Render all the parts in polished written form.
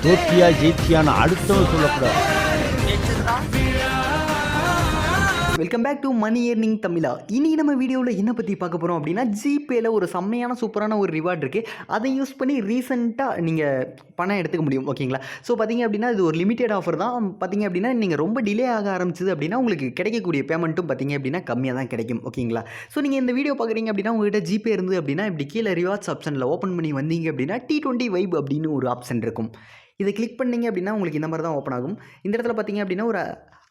தோற்றியா ஜெயிச்சியான்னு அடுத்தவன் சொல்லக்கூடாது. Welcome back to money earning தமிழா. இனி நம்ம வீடியோவில் என்ன பற்றி பார்க்க போகிறோம் அப்படின்னா, ஜிபேயில் ஒரு செம்மையான சூப்பரான ஒரு ரிவார்டு இருக்குது. அதை யூஸ் பண்ணி ரீசெண்டாக நீங்கள் பணம் எடுத்துக்க முடியும். ஓகேங்களா? ஸோ பார்த்தீங்க அப்படின்னா இது ஒரு லிமிடெட் ஆஃபர் தான். பார்த்தீங்க அப்படின்னா நீங்கள் ரொம்ப டிலே ஆக ஆரம்பிச்சது அப்படின்னா உங்களுக்கு கிடைக்கக்கூடிய பேமெண்ட்டும் பார்த்தீங்க அப்படின்னா கம்மியாக தான் கிடைக்கும். ஓகேங்களா? ஸோ நீங்கள் இந்த வீடியோ பார்க்குறீங்க அப்படின்னா உங்கள்கிட்ட ஜிபே இருந்து அப்படின்னா இப்படி கீழே ரிவார்ட்ஸ் ஆப்ஷனில் ஓப்பன் பண்ணி வந்தீங்க அப்படின்னா T20 வைப் அப்படின்னு ஒரு ஆப்ஷன் இருக்கும். இதை கிளிக் பண்ணிங்க அப்படின்னா உங்களுக்கு இந்த மாதிரி தான் ஓப்பன் ஆகும். இந்த இடத்துல பார்த்தீங்க அப்படின்னா ஒரு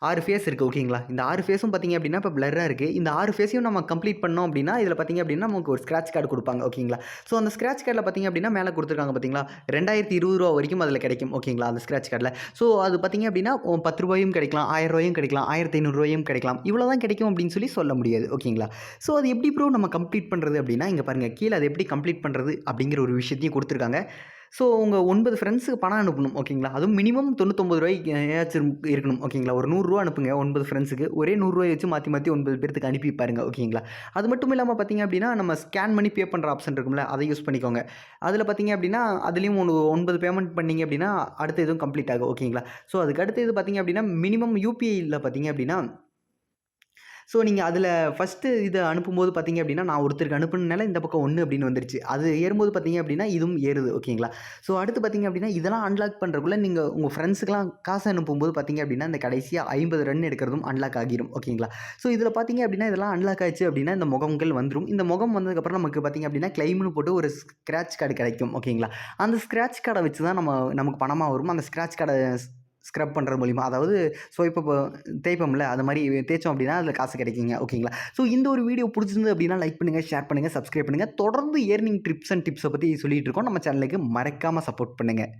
6 ஃபேஸ் இருக்குது. ஓகேங்களா? இந்த 6 ஃபேஸும் பார்த்தீங்க அப்படின்னா இப்போ பிளராக இருக்குது. இந்த 6 ஃபேஸையும் நம்ம கம்ப்ளீட் பண்ணோம் அப்படின்னா இதில் பார்த்தீங்க அப்படின்னா நமக்கு ஒரு ஸ்க்ராட்ச் கார்டு கொடுப்பாங்க. ஓகேங்களா? ஸோ அந்த ஸ்க்ராட்ச் கார்டில் பார்த்தீங்க அப்படின்னா மேலே கொடுத்துருக்காங்க பார்த்தீங்களா, ரூ. 2020 வரைக்கும் அதில் கிடைக்கும். ஓகேங்களா? அந்த ஸ்க்ராட்ச் கார்டில் ஸோ அது பார்த்தீங்க அப்படின்னா ரூ. 10 கிடைக்கலாம், ரூ. 1000 கிடைக்கலாம், ரூ. 1500 கிடைக்கலாம். இவ்வளோ தான் கிடைக்கும் அப்படின்னு சொல்ல முடியாது. ஓகேங்களா? ஸோ அது எப்படி ப்ரோ நம்ம கம்ப்ளீட் பண்ணுறது அப்படின்னா, இங்கே பாருங்கள் கீழே அது எப்படி கம்ப்ளீட் பண்ணுறது அப்படிங்கிற ஒரு விஷயத்தையும் கொடுத்துருக்காங்க. ஸோ உங்கள் 9 ஃப்ரெண்ட்ஸுக்கு பணம் அனுப்பணும். ஓகேங்களா? அதுவும் மினிமம் ரூ. 99 இருக்கணும். ஓகேங்களா? ஒரு ரூ. 100 அனுப்புங்க 9 ஃப்ரெண்ட்ஸுக்கு. ஒரே ரூ. 100 வச்சு மாற்றி மாற்றி 9 பேருக்கு அனுப்பி பாருங்க. ஓகேங்களா? அது மட்டும் இல்லாமல் பார்த்தீங்க அப்படின்னா நம்ம ஸ்கேன் பண்ணி பே பண்ணுற ஆப்ஷன் இருக்கும்ல, அதை யூஸ் பண்ணிக்கோங்க. அதில் பார்த்தீங்க அப்படின்னா அதுலேயும் 9 பேமெண்ட் பண்ணிங்க அப்படின்னா அடுத்த இதுவும் கம்ப்ளீட் ஆகும். ஓகேங்களா? ஸோ அதுக்கு அடுத்து இது பார்த்தீங்க அப்படின்னா மினிமம் யூபிஐயில் பார்த்தீங்க அப்படின்னா ஸோ நீங்கள் அதில் ஃபஸ்ட்டு இதை அனுப்பும்போது பார்த்தீங்க அப்படின்னா நான் ஒருத்தருக்கு அனுப்புனால இந்த பக்கம் 1 அப்படின்னு வந்துருச்சு. அது ஏறும்போது பார்த்தீங்க அப்படின்னா இதுவும் ஏறுது. ஓகேங்களா? ஸோ அடுத்து பார்த்தீங்க அப்படின்னா இதெல்லாம் அன்லாக் பண்ணுறக்குள்ள நீங்கள் உங்கள் ஃப்ரெண்ட்ஸுக்கெலாம் காசு அனுப்பும்போது பார்த்தீங்க அப்படின்னா இந்த கடைசியாக 50 ரன் எடுக்கிறதும் அன்லாக் ஆகிரும். ஓகேங்களா? ஸோ இதில் பார்த்தீங்க அப்படின்னா இதெல்லாம் அன்லாக் ஆயிடுச்சு அப்படின்னா இந்த முகங்கள் வந்துடும். இந்த முகம் வந்ததுக்கப்புறம் நமக்கு பார்த்தீங்க அப்படின்னா கிளைம்னு போட்டு ஒரு ஸ்க்ராட்ச் கார்டு கிடைக்கும். ஓகேங்களா? அந்த ஸ்க்ராட்ச் கார்டை வச்சு தான் நமக்கு பணமாக வரும். அந்த ஸ்க்ராட்ச் கார்டை ஸ்க்ரப் பண்ணுறது மூலிமா, அதாவது இப்போ தேய்ப்போம்ல அது மாதிரி தேய்ச்சோம் அப்படின்னா அதில் காசு கிடைக்குங்க. ஓகேங்களா? ஸோ இந்த ஒரு வீடியோ பிடிச்சிருந்து அப்படின்னா லைக் பண்ணுங்கள், ஷேர் பண்ணுங்கள், சப்ஸ்கிரைப் பண்ணுங்கள். தொடர்ந்து ஏர்னிங் ட்ரிப்ஸ் அண்ட் டிப்ஸை பற்றி சொல்லிகிட்டு இருக்கோம். நம்ம சேனலுக்கு மறக்காமல் சப்போர்ட் பண்ணுங்கள்.